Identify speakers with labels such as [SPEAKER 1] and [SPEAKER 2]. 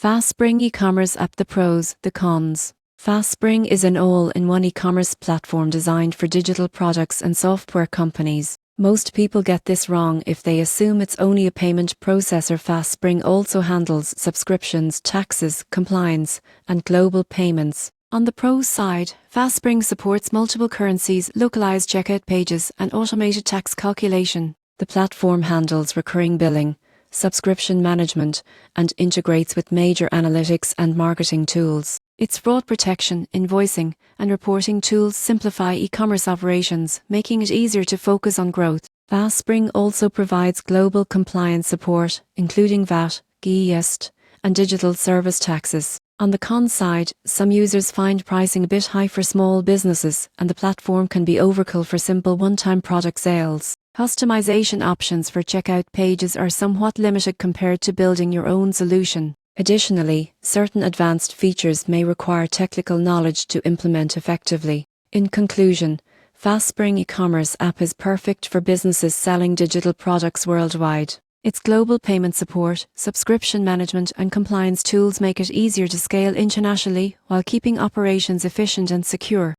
[SPEAKER 1] FastSpring Ecommerce app. The pros, the cons. FastSpring is an all-in-one e-commerce platform designed for digital products and software companies. Most people get this wrong if they assume it's only a payment processor. FastSpring also handles subscriptions, taxes, compliance, and global payments. On the pros side, FastSpring supports multiple currencies, localized checkout pages, and automated tax calculation. The platform handles recurring billing, subscription management, and integrates with major analytics and marketing tools. Its fraud protection, invoicing, and reporting tools simplify e-commerce operations, making it easier to focus on growth. FastSpring also provides global compliance support, including VAT, GST, and digital service taxes. On the con side, some users find pricing a bit high for small businesses, and the platform can be overkill for simple one-time product sales. Customization options for checkout pages are somewhat limited compared to building your own solution. Additionally, certain advanced features may require technical knowledge to implement effectively. In conclusion, FastSpring Ecommerce app is perfect for businesses selling digital products worldwide. Its global payment support, subscription management, and compliance tools make it easier to scale internationally while keeping operations efficient and secure.